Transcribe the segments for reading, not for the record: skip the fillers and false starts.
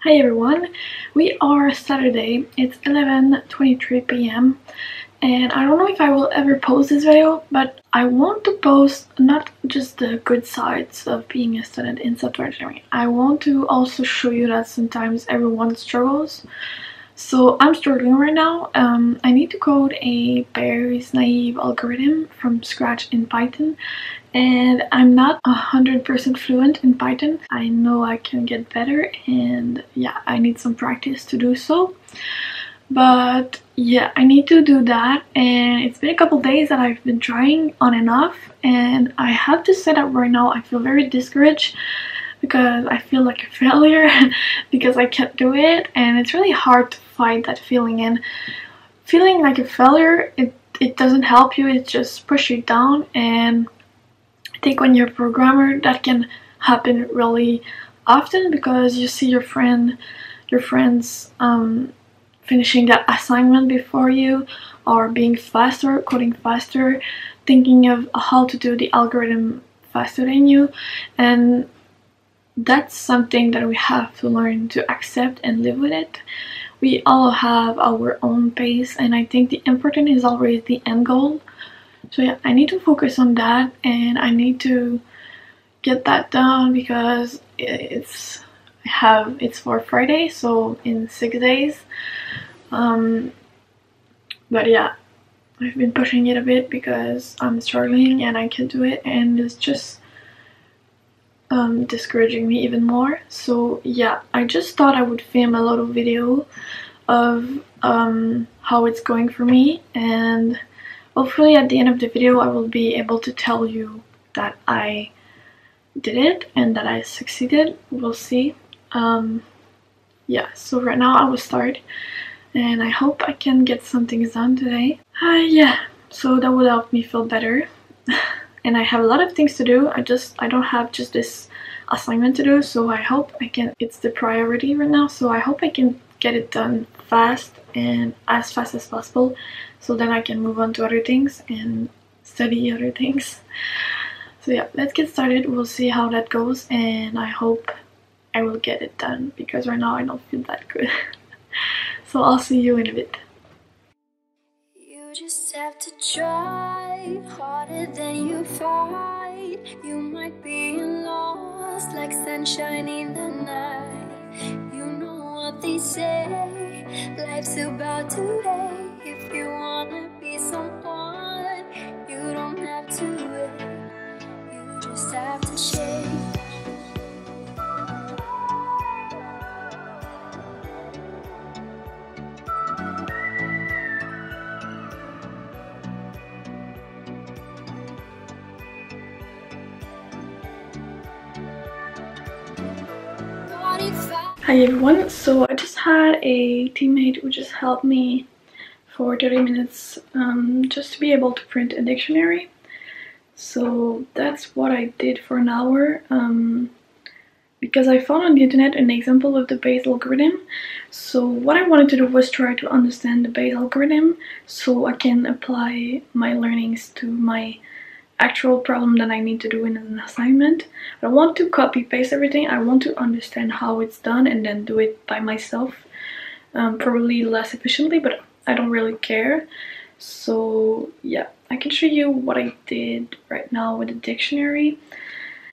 Hi everyone, we are Saturday, it's 11:23 p.m. and I don't know if I will ever post this video, but I want to post not just the good sides of being a student in software engineering. I want to also show you that sometimes everyone struggles. So I'm struggling right now. I need to code a Bayes naive algorithm from scratch in Python, and I'm not 100% fluent in Python. I know I can get better, and yeah, I need some practice to do so. But yeah, I need to do that, and it's been a couple days that I've been trying on and off, and I have to say that right now I feel very discouraged because I feel like a failure because I can't do it, and it's really hard to fight that feeling. And feeling like a failure, it doesn't help you, it just pushes you down. And I think when you're a programmer, that can happen really often because you see your friends finishing that assignment before you, or being faster, coding faster, thinking of how to do the algorithm faster than you, and that's something that we have to learn to accept and live with it. We all have our own pace, and I think the important is always the end goal. So yeah, I need to focus on that, and I need to get that done because it's for Friday, so in 6 days. But yeah, I've been pushing it a bit because I'm struggling and I can't do it, and it's just discouraging me even more. So yeah, I just thought I would film a little video of how it's going for me, and hopefully at the end of the video I will be able to tell you that I did it and that I succeeded. We'll see. Yeah, so right now I will start, and I hope I can get something done today. Yeah, so that would help me feel better. And I have a lot of things to do. I don't have just this assignment to do, so I hope I can. It's the priority right now, so I hope I can get it done fast and as fast as possible, so then I can move on to other things and study other things. So yeah, let's get started. We'll see how that goes, and I hope I will get it done because right now I don't feel that good. So I'll see you in a bit. You just have to try harder than you fight. You might be lost like sunshine in the night. You know what they say, life's about today. If you wanna be someone, you don't have to wait. You just have to change. Hi everyone, so I just had a teammate who just helped me for 30 minutes just to be able to print a dictionary. So that's what I did for an hour because I found on the internet an example of the Bayes algorithm. So what I wanted to do was try to understand the Bayes algorithm so I can apply my learnings to my actual problem that I need to do in an assignment. I don't want to copy paste everything. I want to understand how it's done and then do it by myself, probably less efficiently, but I don't really care. So yeah, I can show you what I did right now with the dictionary.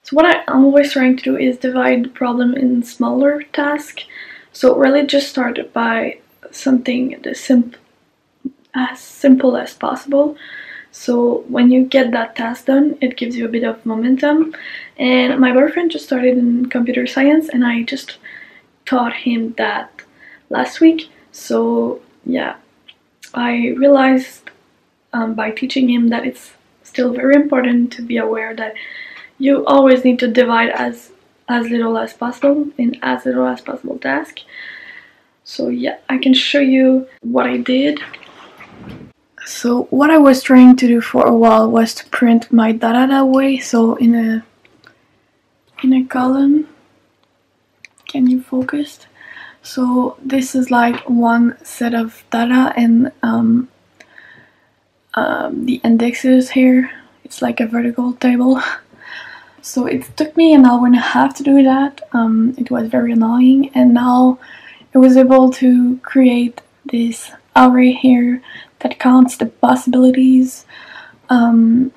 So what I'm always trying to do is divide the problem in smaller tasks. So really just start by something as simple as possible. So when you get that task done, it gives you a bit of momentum. And my boyfriend just started in computer science, and I just taught him that last week. So yeah, I realized by teaching him that it's still very important to be aware that you always need to divide as little as possible in as little as possible task. So yeah, I can show you what I did. So what I was trying to do for a while was to print my data that way. So in a column, can you focus? So this is like one set of data, and the indexes here, it's like a vertical table. So it took me an hour and a half to do that. It was very annoying, and now I was able to create this array here that counts the possibilities, the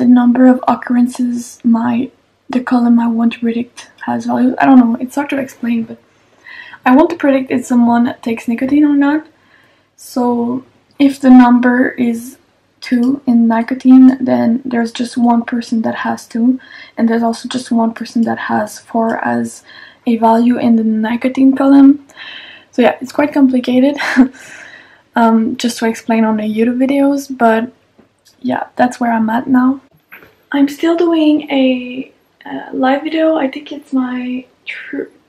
number of occurrences the column I want to predict has values. I don't know, it's hard to explain, but I want to predict if someone takes nicotine or not. So if the number is 2 in nicotine, then there's just one person that has 2, and there's also just one person that has 4 as a value in the nicotine column. So yeah, it's quite complicated just to explain on the YouTube videos, but yeah, that's where I'm at now. I'm still doing a live video. I think it's my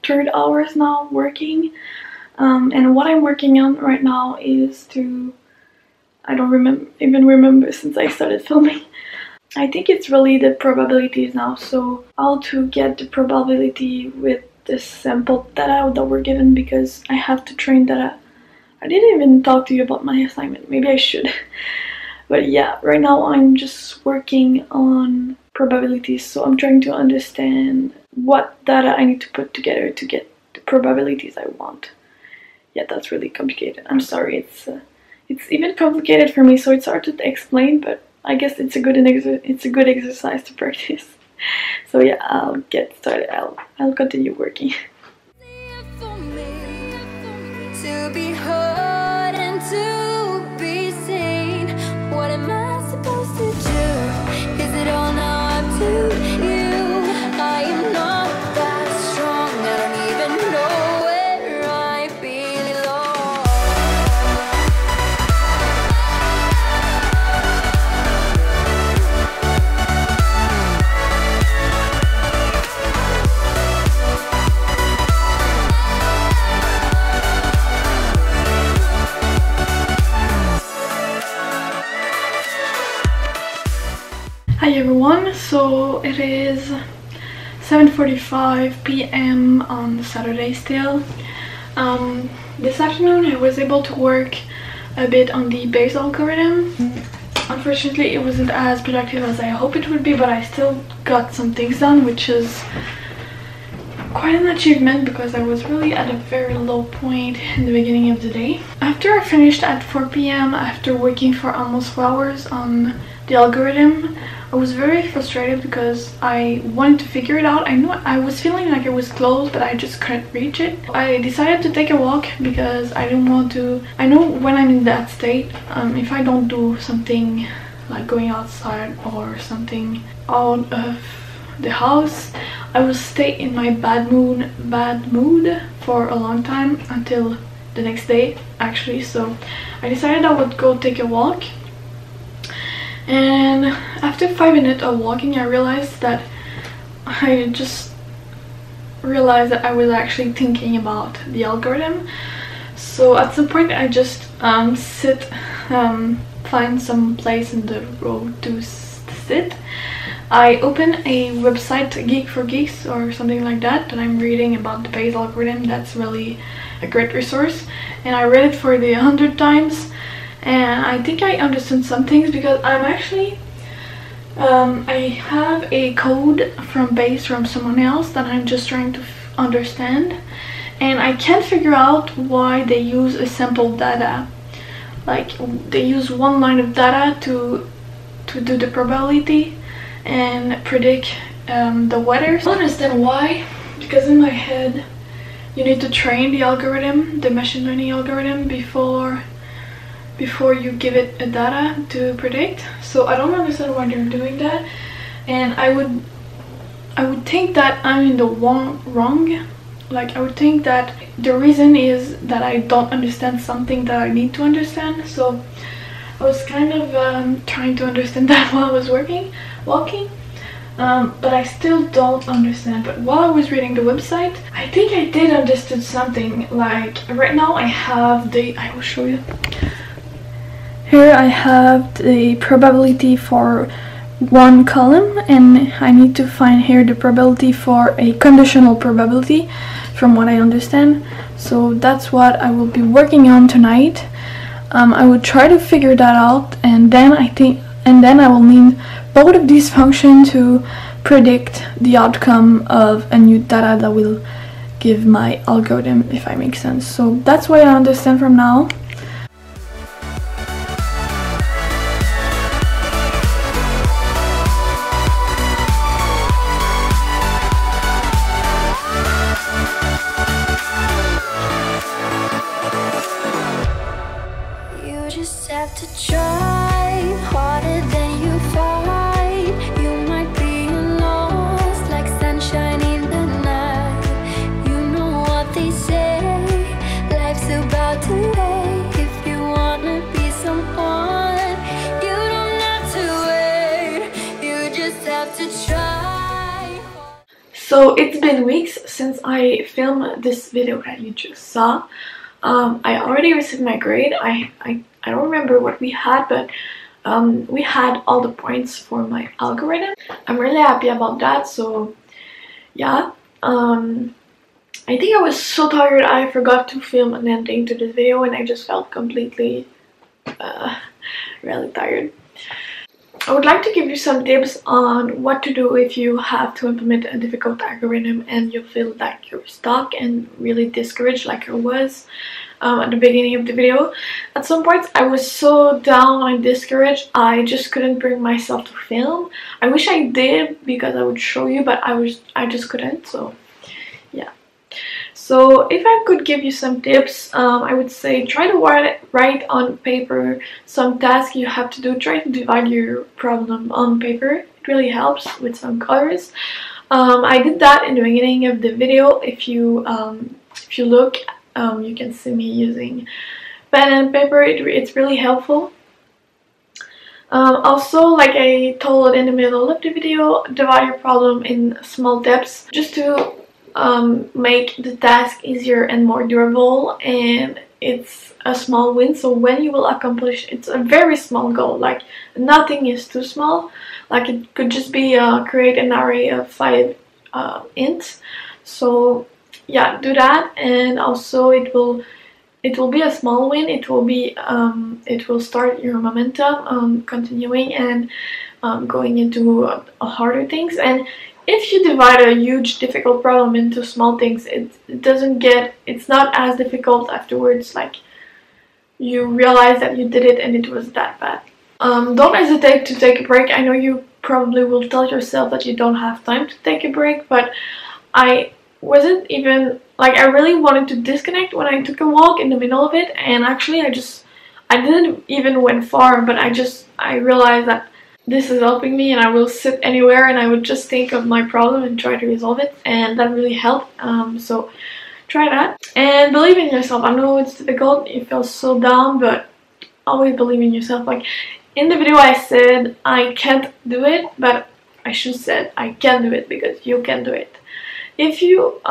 third hours now working, and what I'm working on right now is to, I don't even remember since I started filming. I think it's really the probabilities now, so how to get the probability with the sample data that we're given, because I have to train data. I didn't even talk to you about my assignment, maybe I should. But yeah, right now I'm just working on probabilities, so I'm trying to understand what data I need to put together to get the probabilities I want. Yeah, that's really complicated. I'm sorry, it's even complicated for me, so it's hard to explain, but I guess it's a good exercise to practice. So yeah, I'll get started. I'll continue working. To be heard and to be seen. What am I supposed to do? Is it all now up to you? I am not that strong. I don't even know where I belong. Hi everyone, so it is 7:45 p.m. on Saturday still. This afternoon I was able to work a bit on the Bayes algorithm. Unfortunately it wasn't as productive as I hoped it would be, but I still got some things done, which is quite an achievement because I was really at a very low point in the beginning of the day. After I finished at 4 p.m. after working for almost 4 hours on the algorithm, I was very frustrated because I wanted to figure it out. I was feeling like it was close, but I just couldn't reach it. I decided to take a walk because I didn't want to. I know when I'm in that state, if I don't do something like going outside or something out of the house, I will stay in my bad mood for a long time, until the next day actually. So I decided I would go take a walk. And after 5 minutes of walking, I realized that I was actually thinking about the algorithm. So at some point I just find some place in the road to sit. I open a website, Geek for Geeks or something like that I'm reading about the Bayes algorithm. That's really a great resource, and I read it for the 100th times. And I think I understood some things because I'm actually, I have a code from Bayes from someone else that I'm just trying to understand. And I can't figure out why they use a sample data. Like, they use one line of data to do the probability and predict the weather. I don't understand why, because in my head, you need to train the algorithm, the machine learning algorithm, before you give it a data to predict. So I don't understand why they're doing that, and I would think that I'm in the wrong. Like, I would think that the reason is that I don't understand something that I need to understand. So I was kind of trying to understand that while I was walking, but I still don't understand. But while I was reading the website, I think I did understood something. Like, right now I have I will show you. Here I have the probability for one column, and I need to find here the probability for a conditional probability, from what I understand. So that's what I will be working on tonight. I will try to figure that out, and then I will need both of these function to predict the outcome of a new data that will give my algorithm, if I make sense. So that's what I understand from now. You just have to try harder than you fight. You might be lost like sunshine in the night. You know what they say, life's about today. If you wanna be someone, you don't have to wait. You just have to try. So it's been weeks since I filmed this video that you just saw. I already received my grade. I don't remember what we had, but we had all the points for my algorithm. I'm really happy about that. So yeah, I think I was so tired I forgot to film an ending to this video, and I just felt completely really tired. I would like to give you some tips on what to do if you have to implement a difficult algorithm and you feel like you're stuck and really discouraged like I was at the beginning of the video. At some points I was so down and discouraged I just couldn't bring myself to film. I wish I did because I would show you, but I just couldn't, so yeah. So if I could give you some tips, I would say try to write on paper some tasks you have to do. Try to divide your problem on paper. It really helps with some colors. I did that in the beginning of the video. If you look, you can see me using pen and paper. It's really helpful. Also, like I told in the middle of the video, divide your problem in small steps just to make the task easier and more durable, and it's a small win. So when you will accomplish, it's a very small goal, like nothing is too small. Like it could just be create an array of 5 ints. So yeah, do that, and also it will be a small win. It will start your momentum continuing and going into harder things. And if you divide a huge difficult problem into small things, it's not as difficult afterwards. Like you realize that you did it and it was that bad. Don't hesitate to take a break. I know you probably will tell yourself that you don't have time to take a break, but I wasn't even, like, I really wanted to disconnect when I took a walk in the middle of it, and actually I didn't even went far, but I realized that this is helping me, and I will sit anywhere and I would just think of my problem and try to resolve it, and that really helped. So try that and believe in yourself. I know it's difficult, you feel so down, but always believe in yourself. Like in the video I said I can't do it, but I should said I can do it, because you can do it. If you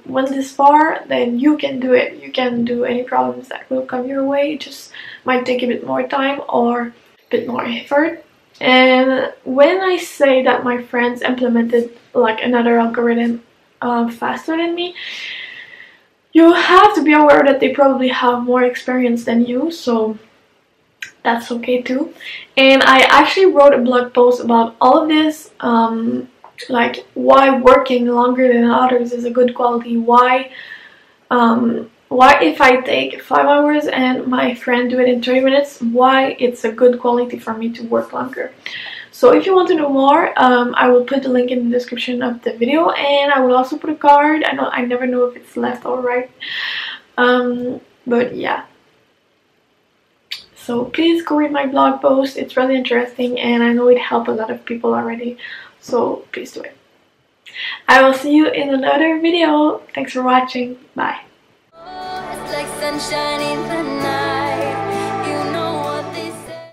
went this far, then you can do it. You can do any problems that will come your way. It just might take a bit more time or a bit more effort. And when I say that my friends implemented like another algorithm faster than me, you have to be aware that they probably have more experience than you, so that's okay too. And I actually wrote a blog post about all of this, like why working longer than others is a good quality, why if I take 5 hours and my friend do it in 30 minutes, why it's a good quality for me to work longer. So if you want to know more, I will put the link in the description of the video, and I will also put a card. I never know if it's left or right, but yeah. So please go read my blog post. It's really interesting, and I know it helped a lot of people already, so please do it. I will see you in another video. Thanks for watching. Bye. It's like sunshine in the night.